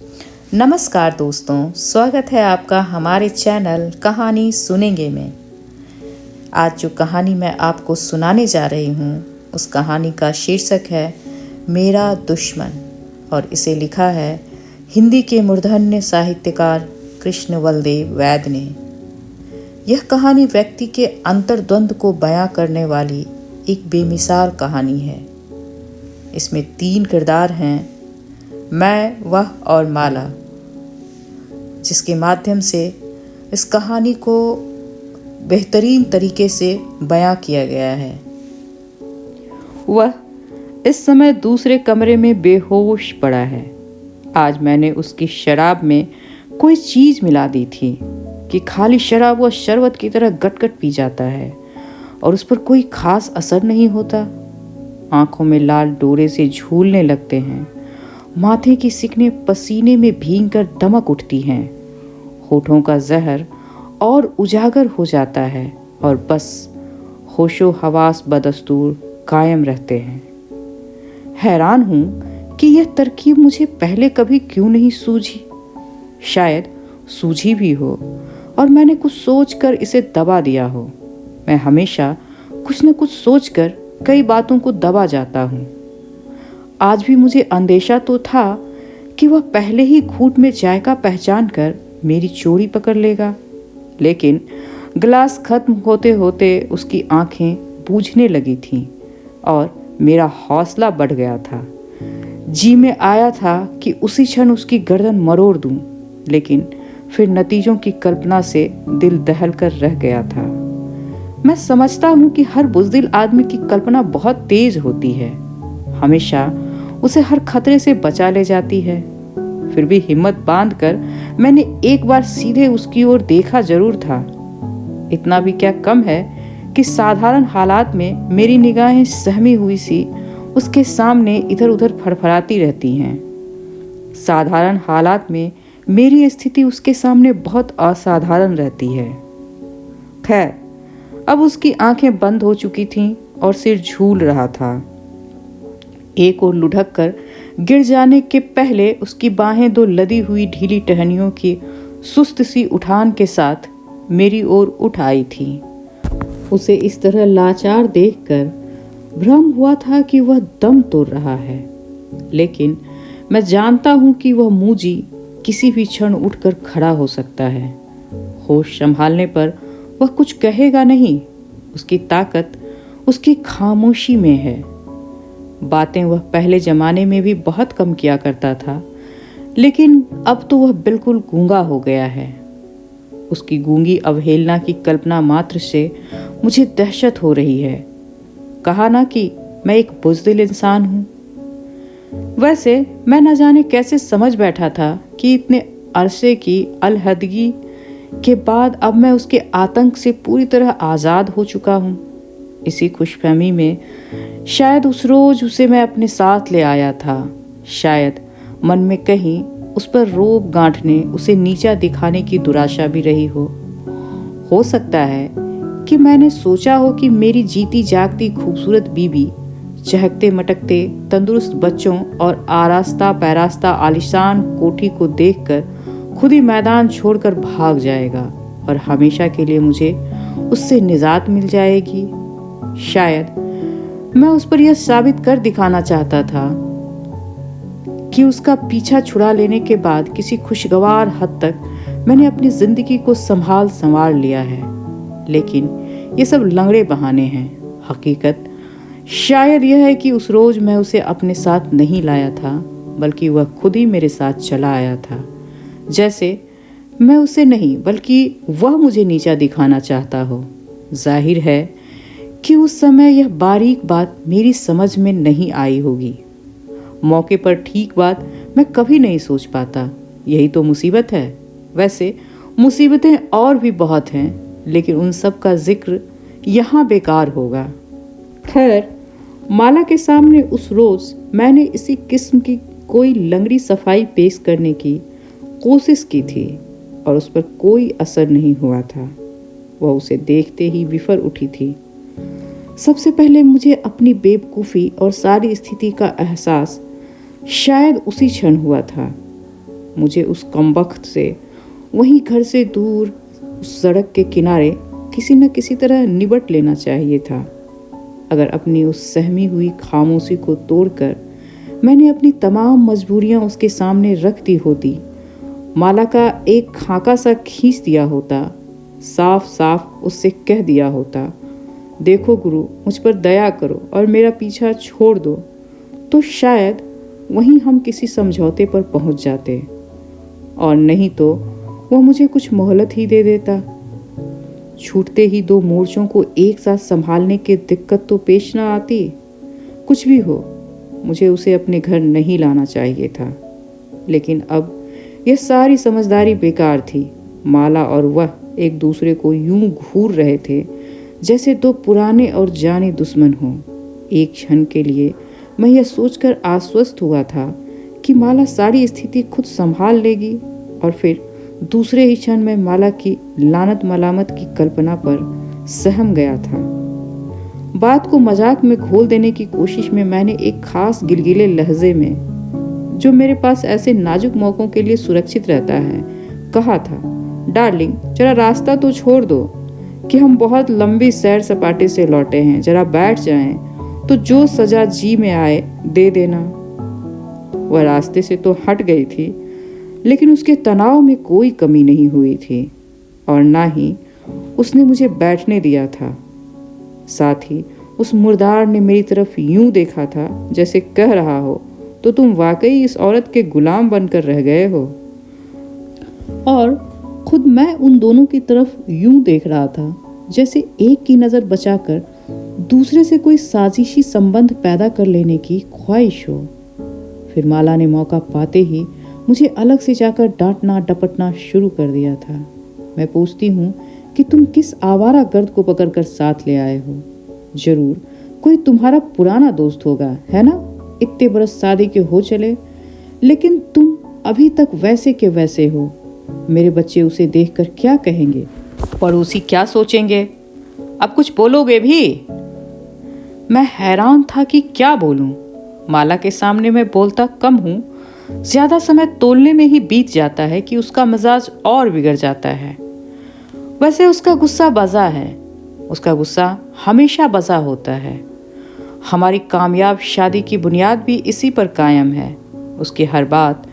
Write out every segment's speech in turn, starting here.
नमस्कार दोस्तों, स्वागत है आपका हमारे चैनल कहानी सुनेंगे में। आज जो कहानी मैं आपको सुनाने जा रही हूँ, उस कहानी का शीर्षक है मेरा दुश्मन और इसे लिखा है हिंदी के मूर्धन्य साहित्यकार कृष्ण बलदेव वैद्य ने। यह कहानी व्यक्ति के अंतर्द्वंद को बयां करने वाली एक बेमिसाल कहानी है। इसमें 3 किरदार हैं, मैं, वह और माला, जिसके माध्यम से इस कहानी को बेहतरीन तरीके से बयां किया गया है। वह इस समय दूसरे कमरे में बेहोश पड़ा है। आज मैंने उसकी शराब में कोई चीज़ मिला दी थी कि खाली शराब वह शरबत की तरह गट-गट पी जाता है और उस पर कोई खास असर नहीं होता। आंखों में लाल डोरे से झूलने लगते हैं, माथे की सिकने पसीने में भीगकर दमक उठती हैं, होठों का जहर और उजागर हो जाता है और बस होशो हवास बदस्तूर कायम रहते हैं। हैरान हूँ कि यह तरकीब मुझे पहले कभी क्यों नहीं सूझी। शायद सूझी भी हो और मैंने कुछ सोचकर इसे दबा दिया हो। मैं हमेशा कुछ न कुछ सोचकर कई बातों को दबा जाता हूँ। आज भी मुझे अंदेशा तो था कि वह पहले ही घूंट में जायका पहचान कर मेरी चोरी पकड़ लेगा, लेकिन गिलास खत्म होते होते उसकी आंखें बूझने लगी थीं और मेरा हौसला बढ़ गया था। जी में आया था कि उसी क्षण उसकी गर्दन मरोड़ दूं, लेकिन फिर नतीजों की कल्पना से दिल दहल कर रह गया था। मैं समझता हूँ कि हर बुज़दिल आदमी की कल्पना बहुत तेज होती है, हमेशा उसे हर खतरे से बचा ले जाती है। फिर भी हिम्मत बांधकर मैंने एक बार सीधे उसकी ओर देखा जरूर था। इतना भी क्या कम है कि साधारण हालात में मेरी निगाहें सहमी हुई सी उसके सामने इधर उधर फड़फड़ाती रहती हैं। साधारण हालात में मेरी स्थिति उसके सामने बहुत असाधारण रहती है। खैर, अब उसकी आंखें बंद हो चुकी थीं और सिर झूल रहा था। एक ओर लुढ़क कर गिर जाने के पहले उसकी बाहें 2 लदी हुई ढीली टहनियों की सुस्त सी उठान के साथ मेरी ओर उठ आई थी। उसे इस तरह लाचार देखकर भ्रम हुआ था कि वह दम तोड़ रहा है, लेकिन मैं जानता हूँ कि वह मूजी किसी भी क्षण उठकर खड़ा हो सकता है। होश संभालने पर वह कुछ कहेगा नहीं। उसकी ताकत उसकी खामोशी में है। बातें वह पहले जमाने में भी बहुत कम किया करता था, लेकिन अब तो वह बिल्कुल गूंगा हो गया है। उसकी गूंगी अवहेलना की कल्पना मात्र से मुझे दहशत हो रही है। कहा ना कि मैं एक बुज़दिल इंसान हूँ। वैसे मैं न जाने कैसे समझ बैठा था कि इतने अरसे की अलहदगी के बाद अब मैं उसके आतंक से पूरी तरह आज़ाद हो चुका हूँ। इसी खुशफहमी में शायद उस रोज उसे मैं अपने साथ ले आया था। शायद मन में कहीं उस पर रोब गांठने, उसे नीचा दिखाने की दुराशा भी रही हो सकता है कि मैंने सोचा हो कि मेरी जीती जागती खूबसूरत बीबी चहकते मटकते तंदुरुस्त बच्चों और आरास्ता पैरास्ता आलिशान कोठी को देखकर खुद ही मैदान छोड़कर भाग जाएगा और हमेशा के लिए मुझे उससे निजात मिल जाएगी। शायद मैं उस पर यह साबित कर दिखाना चाहता था कि उसका पीछा छुड़ा लेने के बाद किसी खुशगवार हद तक मैंने अपनी जिंदगी को संवार लिया है। लेकिन ये सब लंगड़े बहाने हैं। हकीकत शायद यह है कि उस रोज मैं उसे अपने साथ नहीं लाया था, बल्कि वह खुद ही मेरे साथ चला आया था। जैसे मैं उसे नहीं, बल्कि वह मुझे नीचा दिखाना चाहता हो। जाहिर है कि उस समय यह बारीक बात मेरी समझ में नहीं आई होगी। मौके पर ठीक बात मैं कभी नहीं सोच पाता। यही तो मुसीबत है। वैसे मुसीबतें और भी बहुत हैं, लेकिन उन सब का जिक्र यहाँ बेकार होगा। खैर, माला के सामने उस रोज मैंने इसी किस्म की कोई लंगड़ी सफाई पेश करने की कोशिश की थी और उस पर कोई असर नहीं हुआ था। वह उसे देखते ही विफर उठी थी। सबसे पहले मुझे अपनी बेवकूफ़ी और सारी स्थिति का एहसास शायद उसी क्षण हुआ था। मुझे उस कमबख्त से वहीं घर से दूर उस सड़क के किनारे किसी न किसी तरह निबट लेना चाहिए था। अगर अपनी उस सहमी हुई खामोशी को तोड़कर मैंने अपनी तमाम मजबूरियां उसके सामने रख दी होती, माला का एक खाका सा खींच दिया होता, साफ साफ उससे कह दिया होता, देखो गुरु, मुझ पर दया करो और मेरा पीछा छोड़ दो, तो शायद वहीं हम किसी समझौते पर पहुंच जाते। और नहीं तो वह मुझे कुछ मोहलत ही दे देता। छूटते ही दो मोर्चों को एक साथ संभालने की दिक्कत तो पेश ना आती। कुछ भी हो, मुझे उसे अपने घर नहीं लाना चाहिए था। लेकिन अब यह सारी समझदारी बेकार थी। माला और वह एक दूसरे को यूं घूर रहे थे जैसे दो पुराने और जाने दुश्मन हों। एक क्षण के लिए मैं यह सोचकर आश्वस्त हुआ था कि माला सारी स्थिति खुद संभाल लेगी, और फिर दूसरे ही क्षण में माला की लानत मलामत की कल्पना पर सहम गया था। बात को मजाक में घोल देने की कोशिश में मैंने एक खास गिलगिले लहजे में, जो मेरे पास ऐसे नाजुक मौकों के लिए सुरक्षित रहता है, कहा था, डार्लिंग, जरा रास्ता तो छोड़ दो कि हम बहुत लंबी सैर सपाटे से लौटे हैं। जरा बैठ जाएं, तो जो सजा जी में आए दे देना। वह रास्ते से तो हट गई थी, लेकिन उसके तनाव में कोई कमी नहीं हुई थी, और ना ही उसने मुझे बैठने दिया था। साथ ही उस मुर्दार ने मेरी तरफ यूं देखा था जैसे कह रहा हो, तो तुम वाकई इस औरत के गुलाम बनकर रह गए हो। और खुद मैं उन दोनों की तरफ यूं देख रहा था जैसे एक की नज़र बचाकर दूसरे से कोई साजिशी संबंध पैदा कर लेने की ख्वाहिश हो। फिर माला ने मौका पाते ही मुझे अलग से जाकर डांटना डपटना शुरू कर दिया था। मैं पूछती हूँ कि तुम किस आवारा गर्द को पकड़कर साथ ले आए हो? जरूर कोई तुम्हारा पुराना दोस्त होगा, है ना? इतने बरस शादी के हो चले, लेकिन तुम अभी तक वैसे के वैसे हो। मेरे बच्चे उसे देखकर क्या कहेंगे? पड़ोसी क्या सोचेंगे? अब कुछ बोलोगे भी? मैं हैरान था कि क्या बोलूं। माला के सामने मैं बोलता कम हूँ। ज्यादा समय तोलने में ही बीत जाता है कि उसका मिजाज और बिगड़ जाता है। वैसे उसका गुस्सा बजा है। उसका गुस्सा हमेशा बजा होता है। हमारी कामयाब शादी की बुनियाद भी इसी पर कायम है। उसकी हर बात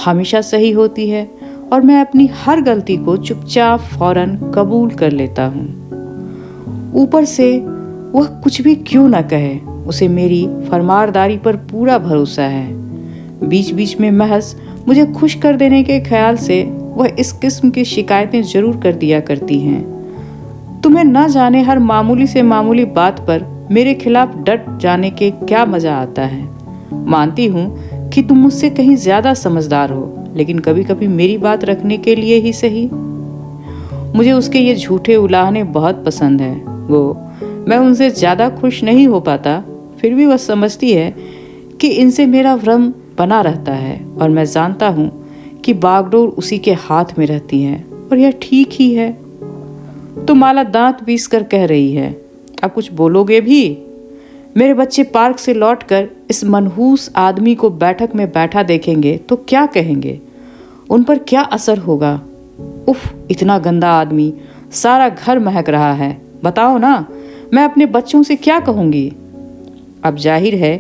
हमेशा सही होती है और मैं अपनी हर गलती को चुपचाप फौरन कबूल कर लेता हूँ। ऊपर से वह कुछ भी क्यों न कहे, उसे मेरी फरमारदारी पर पूरा भरोसा है। बीच बीच में महज मुझे खुश कर देने के ख्याल से वह इस किस्म की शिकायतें जरूर कर दिया करती हैं। तुम्हें न जाने हर मामूली से मामूली बात पर मेरे खिलाफ डट जाने के क्या मजा आता है। मानती हूँ कि तुम मुझसे कहीं ज्यादा समझदार हो, लेकिन कभी कभी मेरी बात रखने के लिए ही सही। मुझे उसके ये झूठे उलाहने बहुत पसंद है। मैं उनसे ज्यादा खुश नहीं हो पाता, फिर भी वह समझती है कि इनसे मेरा भ्रम बना रहता है, और मैं जानता हूँ कि बागडोर उसी के हाथ में रहती है, और यह ठीक ही है। तो माला दांत पीस कर कह रही है, अब कुछ बोलोगे भी? मेरे बच्चे पार्क से लौटकर इस मनहूस आदमी को बैठक में बैठा देखेंगे तो क्या कहेंगे? उन पर क्या असर होगा? उफ, इतना गंदा आदमी, सारा घर महक रहा है। बताओ ना, मैं अपने बच्चों से क्या कहूँगी? अब जाहिर है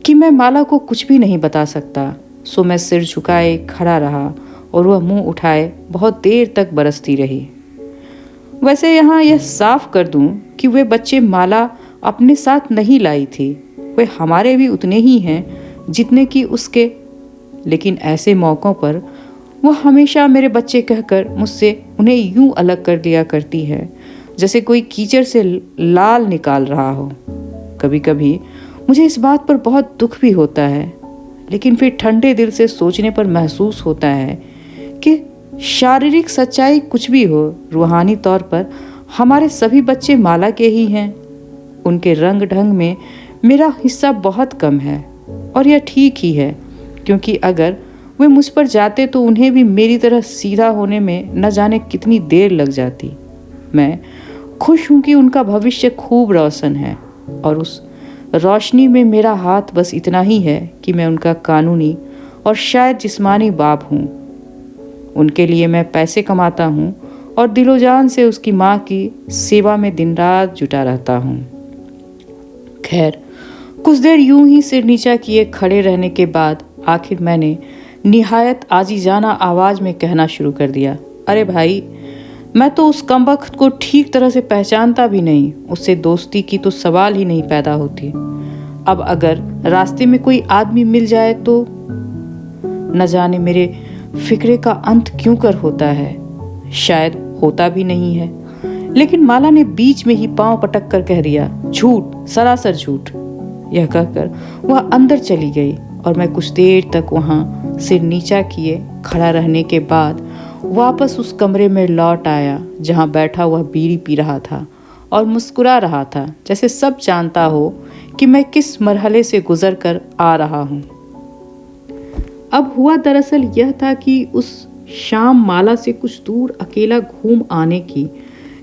कि मैं माला को कुछ भी नहीं बता सकता, सो मैं सिर झुकाए खड़ा रहा और वह मुंह उठाए बहुत देर तक बरसती रही। वैसे यहाँ यह साफ कर दूं कि वे बच्चे माला अपने साथ नहीं लाई थी, वे हमारे भी उतने ही हैं जितने कि उसके। लेकिन ऐसे मौक़ों पर वह हमेशा मेरे बच्चे कहकर मुझसे उन्हें यूं अलग कर दिया करती है जैसे कोई कीचड़ से लाल निकाल रहा हो। कभी कभी मुझे इस बात पर बहुत दुख भी होता है, लेकिन फिर ठंडे दिल से सोचने पर महसूस होता है कि शारीरिक सच्चाई कुछ भी हो, रूहानी तौर पर हमारे सभी बच्चे माला के ही हैं। उनके रंग ढंग में मेरा हिस्सा बहुत कम है, और यह ठीक ही है, क्योंकि अगर वे मुझ पर जाते तो उन्हें भी मेरी तरह सीधा होने में न जाने कितनी देर लग जाती। मैं खुश हूँ कि उनका भविष्य खूब रोशन है, और उस रोशनी में मेरा हाथ बस इतना ही है कि मैं उनका कानूनी और शायद जिस्मानी बाप हूँ। उनके लिए मैं पैसे कमाता हूँ और दिलो जान से उसकी माँ की सेवा में दिन रात जुटा रहता हूँ। खैर, कुछ देर यूं ही सिर नीचा किए खड़े रहने के बाद आखिर मैंने निहायत आजीजाना आवाज में कहना शुरू कर दिया, अरे भाई, मैं तो उस कमबख्त को ठीक तरह से पहचानता भी नहीं, उससे दोस्ती की तो सवाल ही नहीं पैदा होती। अब अगर रास्ते में कोई आदमी मिल जाए तो न जाने मेरे फिक्रे का अंत क्यों कर होता है, शायद होता भी नहीं है। लेकिन माला ने बीच में ही पांव पटक कर कह दिया, झूठ, सरासर झूठ। यह कहकर वह अंदर चली गई और मैं कुछ देर तक वहां सिर नीचा किए खड़ा रहने के बाद वापस उस कमरे में लौट आया जहां बैठा वह बीड़ी पी रहा था और मुस्कुरा रहा था, जैसे सब जानता हो कि मैं किस मरहले से गुजर कर आ रहा हूं। अब हुआ दरअसल यह था कि उस शाम माला से कुछ दूर अकेला घूम आने की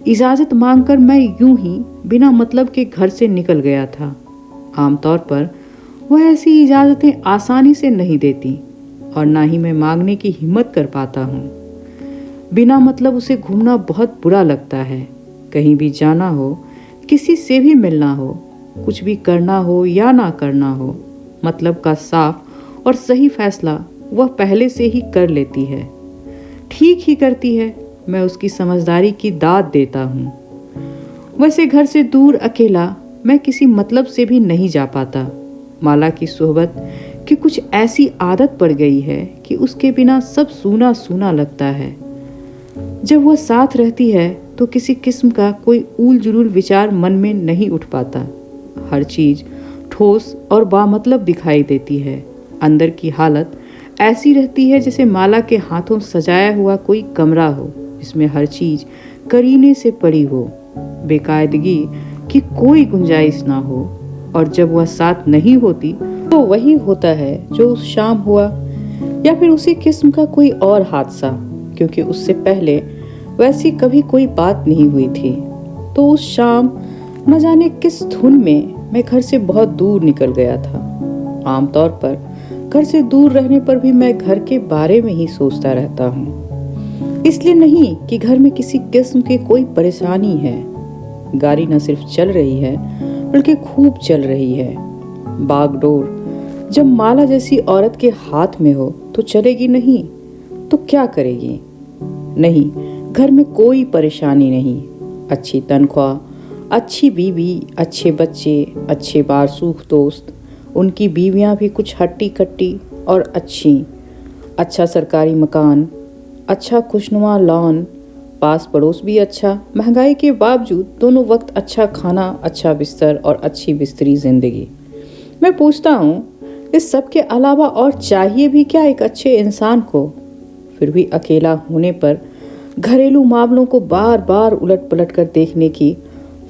इजाज़त मांगकर मैं यूं ही बिना मतलब के घर से निकल गया था। आमतौर पर वह ऐसी इजाज़तें आसानी से नहीं देती और ना ही मैं मांगने की हिम्मत कर पाता हूँ। बिना मतलब उसे घूमना बहुत बुरा लगता है। कहीं भी जाना हो, किसी से भी मिलना हो, कुछ भी करना हो या ना करना हो, मतलब का साफ और सही फैसला वह पहले से ही कर लेती है। ठीक ही करती है, मैं उसकी समझदारी की दाद देता हूँ। वैसे घर से दूर अकेला मैं किसी मतलब से भी नहीं जा पाता। माला की सोहबत की कुछ ऐसी आदत पड़ गई है कि उसके बिना सब सूना सूना लगता है। जब वह साथ रहती है तो किसी किस्म का कोई ऊल जुलूल विचार मन में नहीं उठ पाता। हर चीज ठोस और बामतलब दिखाई देती है। अंदर की हालत ऐसी रहती है जैसे माला के हाथों सजाया हुआ कोई कमरा हो जिसमें हर चीज करीने से पड़ी हो, बेकायदगी की कोई गुंजाइश ना हो। और जब वह साथ नहीं होती तो वही होता है जो उस शाम हुआ, या फिर उसी किस्म का कोई और हादसा, क्योंकि उससे पहले वैसी कभी कोई बात नहीं हुई थी। तो उस शाम न जाने किस धुन में मैं घर से बहुत दूर निकल गया था। आमतौर पर घर से दूर रहने पर भी मैं घर के बारे में ही सोचता रहता हूँ। इसलिए नहीं कि घर में किसी किस्म की कोई परेशानी है। गाड़ी न सिर्फ चल रही है बल्कि खूब चल रही है। बागडोर जब माला जैसी औरत के हाथ में हो तो चलेगी नहीं तो क्या करेगी? नहीं, घर में कोई परेशानी नहीं। अच्छी तनख्वाह, अच्छी बीवी, अच्छे बच्चे, अच्छे बारसूख दोस्त, उनकी बीवियां भी कुछ हट्टी कट्टी और अच्छी, अच्छा सरकारी मकान, अच्छा खुशनुमा लॉन, पास पड़ोस भी अच्छा, महंगाई के बावजूद दोनों वक्त अच्छा खाना, अच्छा बिस्तर और अच्छी बिस्तरी जिंदगी। मैं पूछता हूँ, इस सब के अलावा और चाहिए भी क्या एक अच्छे इंसान को? फिर भी अकेला होने पर घरेलू मामलों को बार बार उलट पलट कर देखने की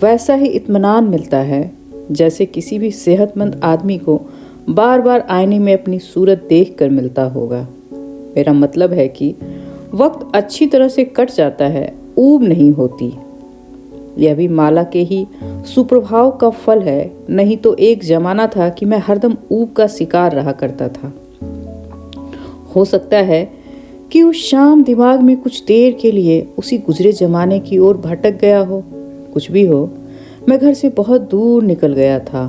वैसा ही इत्मीनान मिलता है जैसे किसी भी सेहतमंद आदमी को बार बार आईने में अपनी सूरत देख कर मिलता होगा। मेरा मतलब है कि वक्त अच्छी तरह से कट जाता है, ऊब नहीं होती। यह भी माला के ही सुप्रभाव का फल है, नहीं तो एक जमाना था कि मैं हरदम ऊब का शिकार रहा करता था। हो सकता है कि उस शाम दिमाग में कुछ देर के लिए उसी गुजरे जमाने की ओर भटक गया हो। कुछ भी हो, मैं घर से बहुत दूर निकल गया था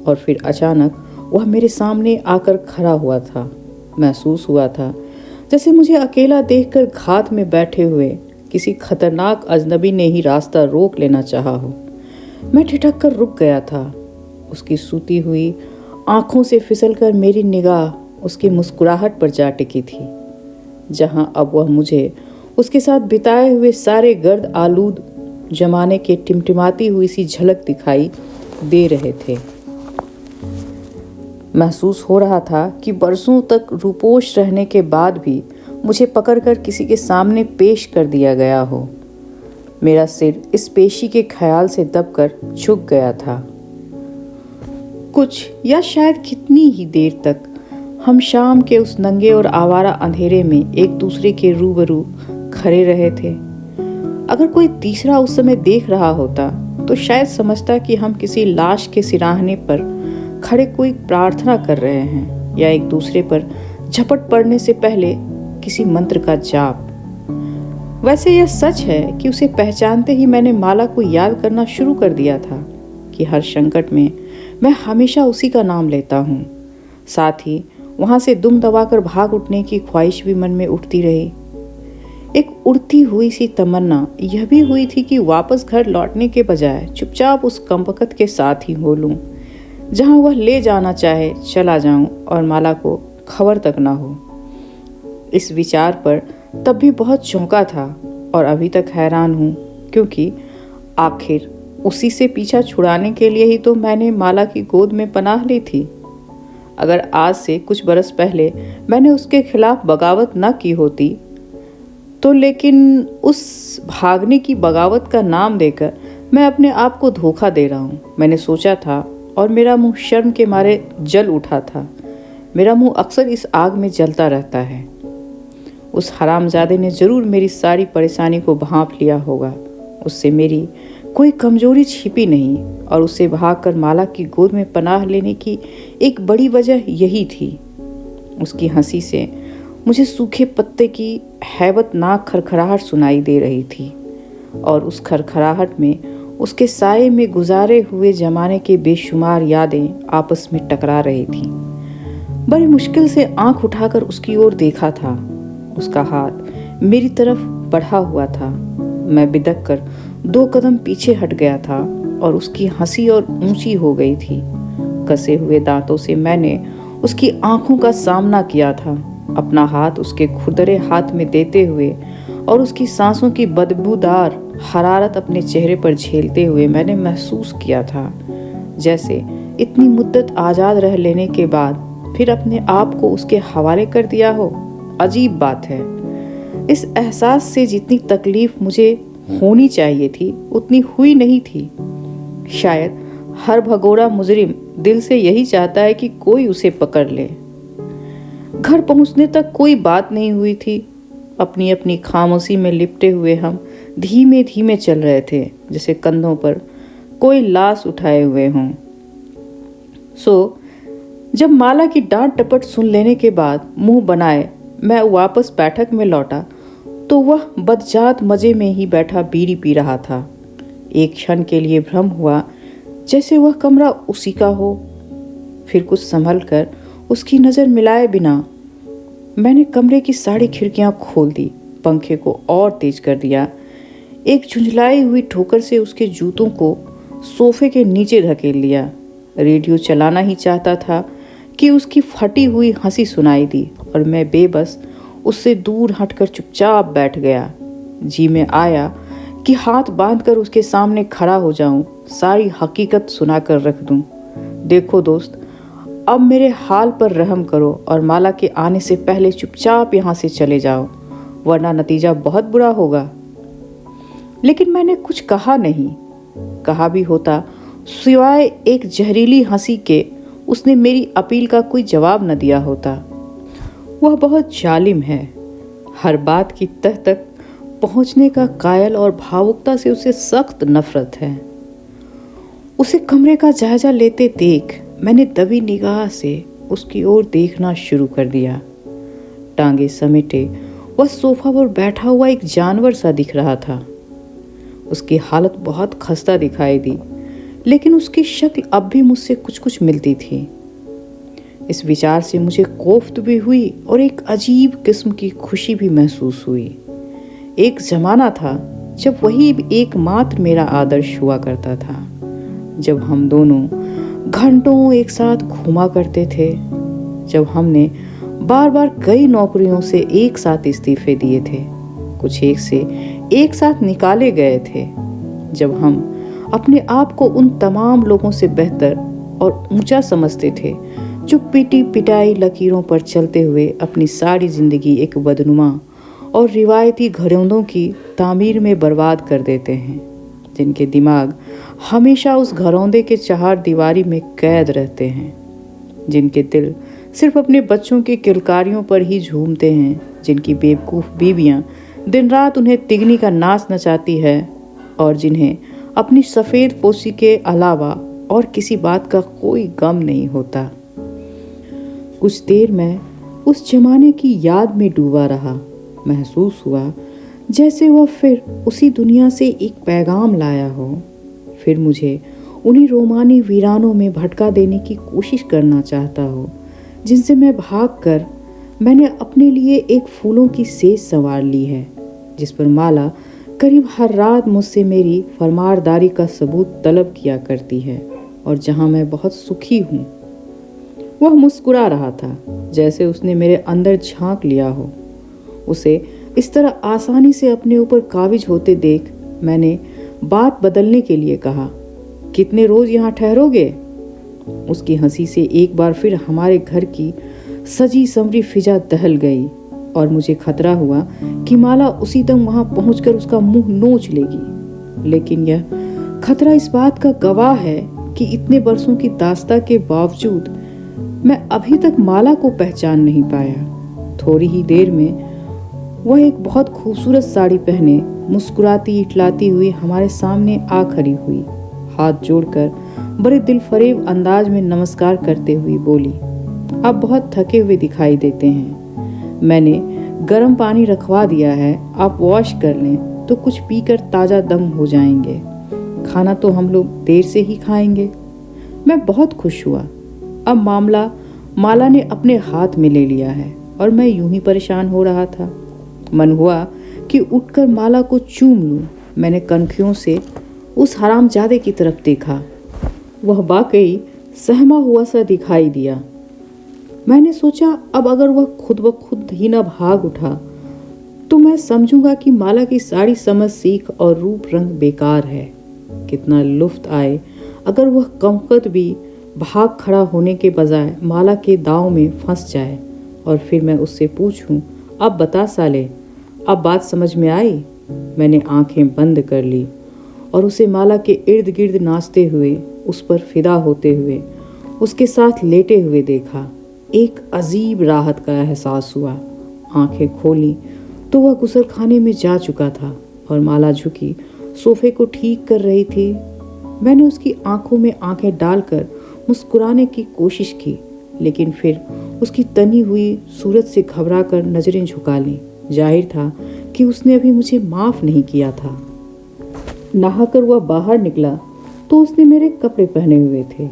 और फिर अचानक वह मेरे सामने आकर खड़ा हुआ था। महसूस हुआ था जैसे मुझे अकेला देखकर घात में बैठे हुए किसी खतरनाक अजनबी ने ही रास्ता रोक लेना चाहा हो। मैं ठिठक कर रुक गया था। उसकी सूती हुई आंखों से फिसलकर मेरी निगाह उसकी मुस्कुराहट पर जा टिकी थी, जहां अब वह मुझे उसके साथ बिताए हुए सारे गर्द आलूद जमाने के टिमटिमाती हुई सी झलक दिखाई दे रहे थे। महसूस हो रहा था कि बरसों तक रूपोश रहने के बाद भी मुझे पकड़कर किसी के सामने पेश कर दिया गया हो। मेरा सिर इस पेशी के ख्याल से दबकर झुक गया था। कुछ या शायद कितनी ही देर तक हम शाम के उस नंगे और आवारा अंधेरे में एक दूसरे के रूबरू खड़े रहे थे। अगर कोई तीसरा उस समय देख रहा होता तो शायद समझता कि हम किसी लाश के सिराहने पर खड़े कोई प्रार्थना कर रहे हैं या एक दूसरे पर झपट पड़ने से पहले किसी मंत्र का जाप। वैसे यह सच है कि उसे पहचानते ही मैंने माला को याद करना शुरू कर दिया था कि हर संकट में मैं हमेशा उसी का नाम लेता हूँ। साथ ही वहाँ से दुम दबाकर भाग उठने की ख्वाहिश भी मन में उठती रही। एक उड़ती हुई सी तमन्ना यह भी हुई थी कि वापस घर लौटने के बजाय चुपचाप उस कमबख्त के साथ ही हो लूं, जहां वह ले जाना चाहे चला जाऊं और माला को खबर तक ना हो। इस विचार पर तब भी बहुत चौंका था और अभी तक हैरान हूं, क्योंकि आखिर उसी से पीछा छुड़ाने के लिए ही तो मैंने माला की गोद में पनाह ली थी। अगर आज से कुछ बरस पहले मैंने उसके खिलाफ बगावत न की होती तो, लेकिन उस भागने की बगावत का नाम देकर मैं अपने आप को धोखा दे रहा हूँ, मैंने सोचा था और मेरा मुंह शर्म के मारे जल उठा था। मेरा मुंह अक्सर इस आग में जलता रहता है। उस हरामजादे ने जरूर मेरी सारी परेशानी को भांप लिया होगा। उससे मेरी कोई कमजोरी छिपी नहीं और उससे भागकर माला की गोद में पनाह लेने की एक बड़ी वजह यही थी। उसकी हंसी से मुझे सूखे पत्ते की हैबतनाक खरखराहट सुनाई दे रही थी और उस खरखराहट में उसके साये में गुजारे हुए जमाने के बेशुमार यादें आपस में टकरा रही थी। बड़ी मुश्किल से आंख उठाकर उसकी ओर देखा था। उसका हाथ मेरी तरफ बढ़ा हुआ था। मैं बिदक कर 2 कदम पीछे हट गया था और उसकी हंसी और ऊंची हो गई थी। कसे हुए दांतों से मैंने उसकी आंखों का सामना किया था, अपना हाथ उसके खुरदरे हाथ में देते हुए और उसकी सांसों की बदबूदार हरारत अपने चेहरे पर झेलते हुए मैंने महसूस किया था जैसे इतनी मुद्दत आज़ाद रह लेने के बाद फिर अपने आप को उसके हवाले कर दिया हो। अजीब बात है, इस एहसास से जितनी तकलीफ मुझे होनी चाहिए थी उतनी हुई नहीं थी। शायद हर भगोड़ा मुजरिम दिल से यही चाहता है कि कोई उसे पकड़ ले। घर पहुंचने तक कोई बात नहीं हुई थी। अपनी अपनी खामोशी में लिपटे हुए हम धीमे धीमे चल रहे थे, जैसे कंधों पर कोई लाश उठाए हुए हों। जब माला की डांट टपट सुन लेने के बाद मुंह बनाए मैं वापस बैठक में लौटा तो वह बदजात मजे में ही बैठा बीड़ी पी रहा था। एक क्षण के लिए भ्रम हुआ जैसे वह कमरा उसी का हो। फिर कुछ संभल कर उसकी नज़र मिलाए बिना मैंने कमरे की सारी खिड़कियां खोल दी, पंखे को और तेज कर दिया। एक झुंझलाई हुई ठोकर से उसके जूतों को सोफे के नीचे धकेल लिया। रेडियो चलाना ही चाहता था कि उसकी फटी हुई हंसी सुनाई दी और मैं बेबस उससे दूर हटकर चुपचाप बैठ गया। जी में आया कि हाथ बांधकर उसके सामने खड़ा हो जाऊं, सारी हकीकत सुनाकर रख दूं। देखो दोस्त, अब मेरे हाल पर रहम करो और माला के आने से पहले चुपचाप यहाँ से चले जाओ, वरना नतीजा बहुत बुरा होगा। लेकिन मैंने कुछ कहा नहीं। कहा भी होता सिवाय एक जहरीली हंसी के उसने मेरी अपील का कोई जवाब न दिया होता। वह बहुत जालिम है, हर बात की तह तक पहुंचने का कायल और भावुकता से उसे सख्त नफरत है। उसे कमरे का जायजा लेते देख मैंने दबी निगाह से उसकी ओर देखना शुरू कर दिया। टांगे समेटे वह सोफा पर बैठा हुआ एक जानवर सा दिख रहा था। उसकी हालत बहुत खस्ता दिखाई दी, लेकिन उसकी शक्ल अब भी मुझसे कुछ कुछ मिलती थी। इस विचार से मुझे कोफ्त भी हुई और एक अजीब किस्म की खुशी भी महसूस हुई। एक जमाना था जब वही एकमात्र मेरा आदर्श हुआ करता था, जब हम दोनों घंटों एक साथ घूमा करते थे, जब हमने बार बार कई नौकरियों से एक साथ इस्तीफे दिए थे, कुछ एक से एक साथ निकाले गए थे, जब हम अपने आप को उन तमाम लोगों से बेहतर और ऊंचा समझते थे जो पिटी पिटाई लकीरों पर चलते हुए अपनी सारी जिंदगी एक बदनुमा और रिवायती घरौंदों की तामीर में बर्बाद कर देते हैं, जिनके दिमाग हमेशा उस घरौंदे के चार दीवारी में कैद रहते हैं, जिनके दिल सिर्फ अपने बच्चों की किलकारियों पर ही झूमते हैं, जिनकी बेवकूफ़ बीवियां दिन रात उन्हें तिगनी का नाच नचाती है और जिन्हें अपनी सफ़ेद पोशी के अलावा और किसी बात का कोई गम नहीं होता। कुछ देर मैं उस जमाने की याद में डूबा रहा। महसूस हुआ जैसे वह फिर उसी दुनिया से एक पैगाम लाया हो, फिर मुझे उन्हीं रोमानी वीरानों में भटका देने की कोशिश करना चाहता हो जिनसे मैं भागकर मैंने अपने लिए एक फूलों की सेज संवार ली है, जिस पर माला करीब हर रात मुझसे मेरी फरमारदारी का सबूत तलब किया करती है और जहां मैं बहुत सुखी हूँ। वह मुस्कुरा रहा था जैसे उसने मेरे अंदर झांक लिया हो। उसे इस तरह आसानी से अपने ऊपर काबिज होते देख मैंने बात बदलने के लिए कहा, कितने रोज यहाँ ठहरोगे? उसकी हंसी से एक बार फिर हमारे घर की सजी संवरी फिजा दहल गई और मुझे खतरा हुआ कि माला उसी दम वहां पहुंचकर उसका मुंह नोच लेगी। लेकिन यह खतरा इस बात का गवाह है कि इतने बरसों की दास्ता के बावजूद मैं अभी तक माला को पहचान नहीं पाया। थोड़ी ही देर में वह एक बहुत खूबसूरत साड़ी पहने मुस्कुराती इटलाती हुई हमारे सामने आ खड़ी हुई। हाथ जोड़कर बड़े दिलफरेब अंदाज में नमस्कार करते हुए बोली, आप बहुत थके हुए दिखाई देते हैं। मैंने गर्म पानी रखवा दिया है, आप वॉश कर लें तो कुछ पीकर ताज़ा दम हो जाएंगे। खाना तो हम लोग देर से ही खाएंगे। मैं बहुत खुश हुआ। अब मामला माला ने अपने हाथ में ले लिया है और मैं यूं ही परेशान हो रहा था। मन हुआ कि उठकर माला को चूम लूं। मैंने कनखियों से उस हरामजादे की तरफ देखा। वह वाकई सहमा हुआ सा दिखाई दिया। मैंने सोचा अब अगर वह खुद ब खुद ही न भाग उठा तो मैं समझूंगा कि माला की सारी समझ सीख और रूप रंग बेकार है। कितना लुफ्त आए अगर वह कमकत भी भाग खड़ा होने के बजाय माला के दांव में फंस जाए और फिर मैं उससे पूछूं, अब बता साले, अब बात समझ में आई? मैंने आंखें बंद कर ली और उसे माला के इर्द गिर्द नाचते हुए, उस पर फिदा होते हुए, उसके साथ लेटे हुए देखा। एक अजीब राहत का एहसास हुआ। आंखें खोली तो वह गुसलखाने में जा चुका था और माला झुकी सोफे को ठीक कर रही थी। मैंने उसकी आंखों में आंखें डालकर मुस्कुराने की कोशिश की, लेकिन फिर उसकी तनी हुई सूरत से घबराकर नजरें झुका लीं। जाहिर था कि उसने अभी मुझे माफ नहीं किया था। नहाकर वह बाहर निकला तो उसने मेरे कपड़े पहने हुए थे।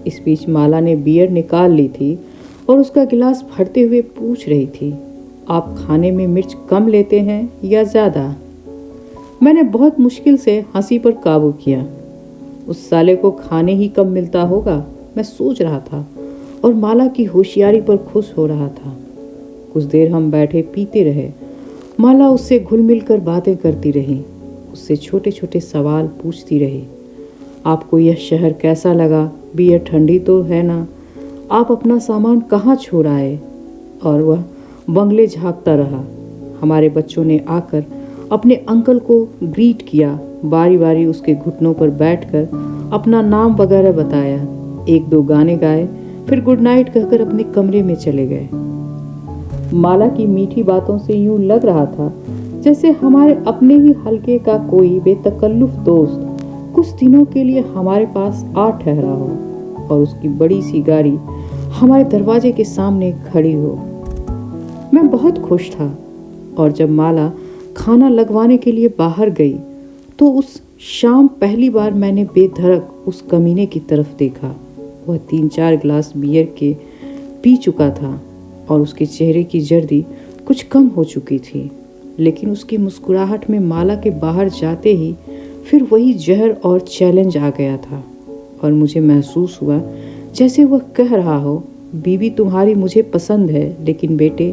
इस बीच माला ने बियर निकाल ली थी और उसका गिलास भरते हुए पूछ रही थी, आप खाने में मिर्च कम लेते हैं या ज़्यादा? मैंने बहुत मुश्किल से हंसी पर काबू किया। उस साले को खाने ही कम मिलता होगा, मैं सोच रहा था और माला की होशियारी पर खुश हो रहा था। कुछ देर हम बैठे पीते रहे। माला उससे घुल मिल कर बातें करती रही, उससे छोटे छोटे सवाल पूछती रही। आपको यह शहर कैसा लगा? बियर ठंडी तो है ना? आप अपना सामान कहाँ छोड़ आए? और वह बंगले झांकता रहा। हमारे बच्चों ने आकर अपने अंकल को ग्रीट किया, बारी बारी उसके घुटनों पर बैठकर अपना नाम वगैरह बताया। एक दो गाने गाए, फिर गुड नाइट कहकर अपने कमरे में चले गए। माला की मीठी बातों से यूं लग रहा था जैसे हमारे अपने ही हल्के का कोई बेतकल्लुफ दोस्त कुछ दिनों के लिए हमारे पास आ ठहरा हो और उसकी बड़ी सी गाड़ी हमारे दरवाजे के सामने खड़ी हो। मैं बहुत खुश था और जब माला खाना लगवाने के लिए बाहर गई तो उस शाम पहली बार मैंने बेधड़क उस कमीने की तरफ देखा। वह 3-4 गिलास बियर के पी चुका था और उसके चेहरे की जर्दी कुछ कम हो चुकी थी, लेकिन उसकी मुस्कुराहट में माला के बाहर जाते ही फिर वही जहर और चैलेंज आ गया था और मुझे महसूस हुआ जैसे वह कह रहा हो, बीवी तुम्हारी मुझे पसंद है, लेकिन बेटे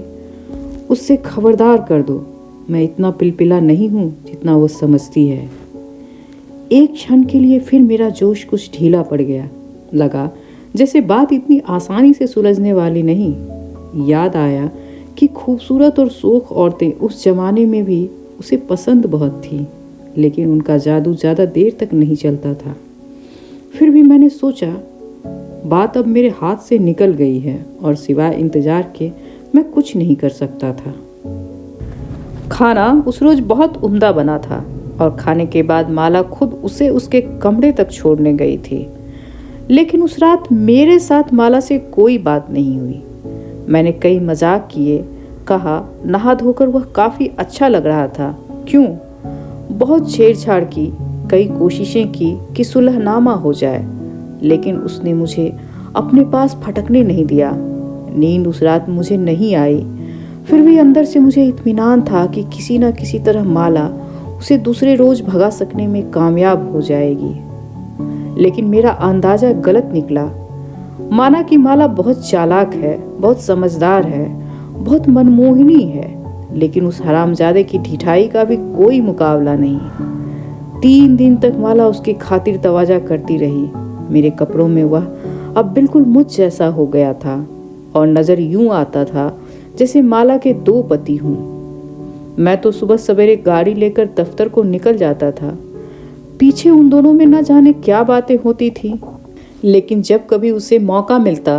उससे खबरदार कर दो, मैं इतना पिलपिला नहीं हूँ जितना वो समझती है। एक क्षण के लिए फिर मेरा जोश कुछ ढीला पड़ गया। लगा जैसे बात इतनी आसानी से सुलझने वाली नहीं। याद आया कि खूबसूरत और सोख औरतें उस जमाने में भी उसे पसंद बहुत थी, लेकिन उनका जादू ज़्यादा देर तक नहीं चलता था। फिर भी मैंने सोचा बात अब मेरे हाथ से निकल गई है और सिवाय इंतजार के मैं कुछ नहीं कर सकता था। खाना उस रोज बहुत उम्दा बना था और खाने के बाद माला खुद उसे उसके कमरे तक छोड़ने गई थी, लेकिन उस रात मेरे साथ माला से कोई बात नहीं हुई। मैंने कई मजाक किए, कहा नहा धोकर वह काफ़ी अच्छा लग रहा था। क्यों? बहुत छेड़छाड़ की, कई कोशिशें की कि सुलहनामा हो जाए, लेकिन उसने मुझे अपने पास फटकने नहीं दिया। नींद उस रात मुझे नहीं आई। फिर भी अंदर से मुझे इत्मीनान था कि किसी न किसी तरह माला उसे दूसरे रोज भगा सकने में कामयाब हो जाएगी। लेकिन मेरा अंदाजा गलत निकला। माना कि माला बहुत चालाक है, बहुत समझदार है, बहुत मनमोहिनी है, लेकिन उस हरामजादे की ढिठाई का भी कोई मुकाबला नहीं। 3 दिन तक माला उसकी खातिर तवाजा करती रही। मेरे कपड़ों में वह अब बिल्कुल मुझ जैसा हो गया था और नजर यूं आता था जैसे माला के 2 पति हों। मैं तो सुबह सवेरे गाड़ी लेकर दफ्तर को निकल जाता था। पीछे उन दोनों में न जाने क्या बातें होती थी, लेकिन जब कभी उसे मौका मिलता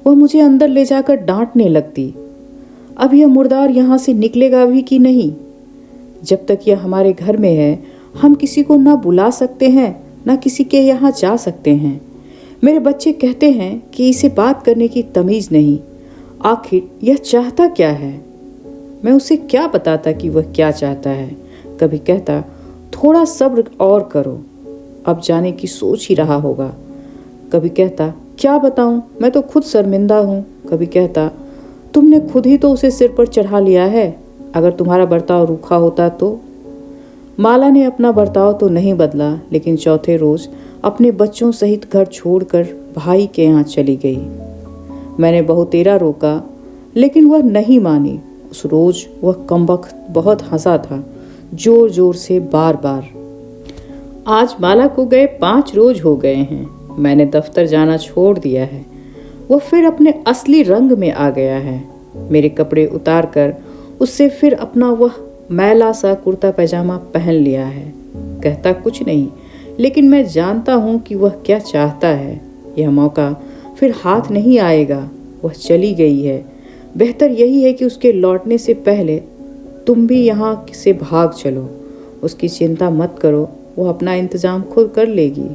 वह मुझे अंदर ले जाकर डांटने लगती। अब यह मुर्दार यहाँ से निकलेगा भी कि नहीं? जब तक यह हमारे घर में है हम किसी को ना बुला सकते हैं, ना किसी के यहाँ जा सकते हैं। मेरे बच्चे कहते हैं कि इसे बात करने की तमीज़ नहीं। आखिर यह चाहता क्या है? मैं उसे क्या बताता कि वह क्या चाहता है। कभी कहता थोड़ा सब्र और करो, अब जाने की सोच ही रहा होगा। कभी कहता क्या बताऊं, मैं तो खुद शर्मिंदा हूँ। कभी कहता तुमने खुद ही तो उसे सिर पर चढ़ा लिया है, अगर तुम्हारा बर्ताव रूखा होता तो। माला ने अपना बर्ताव तो नहीं बदला, लेकिन चौथे रोज अपने बच्चों सहित घर छोड़कर भाई के यहाँ चली गई। मैंने बहुतेरा रोका, लेकिन वह नहीं मानी। उस रोज वह कमबख्त बहुत हंसा था, जोर जोर से बार बार। आज माला को गए 5 रोज हो गए हैं। मैंने दफ्तर जाना छोड़ दिया है। वह फिर अपने असली रंग में आ गया है। मेरे कपड़े उतार कर उससे फिर अपना वह मैला सा कुर्ता पैजामा पहन लिया है। कहता कुछ नहीं, लेकिन मैं जानता हूँ कि वह क्या चाहता है। यह मौका फिर हाथ नहीं आएगा। वह चली गई है। बेहतर यही है कि उसके लौटने से पहले तुम भी यहाँ से भाग चलो। उसकी चिंता मत करो, वह अपना इंतज़ाम खुद कर लेगी।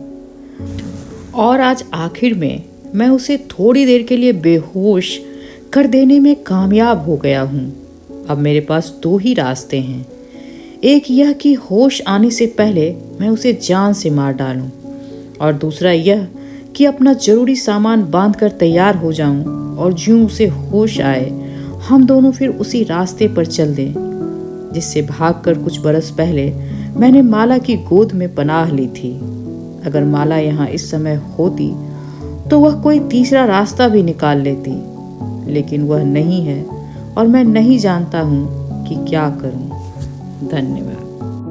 और आज आखिर में मैं उसे थोड़ी देर के लिए बेहोश कर देने में कामयाब हो गया हूँ। अब मेरे पास 2 ही रास्ते हैं। एक यह कि होश आने से पहले मैं उसे जान से मार डालूं, और दूसरा यह कि अपना जरूरी सामान बांध कर तैयार हो जाऊं और ज्यों उसे होश आए हम दोनों फिर उसी रास्ते पर चल दें जिससे भागकर कुछ बरस पहले मैंने माला की गोद में पनाह ली थी। अगर माला यहाँ इस समय होती तो वह कोई तीसरा रास्ता भी निकाल लेती, लेकिन वह नहीं है और मैं नहीं जानता हूँ कि क्या करूँ। धन्यवाद।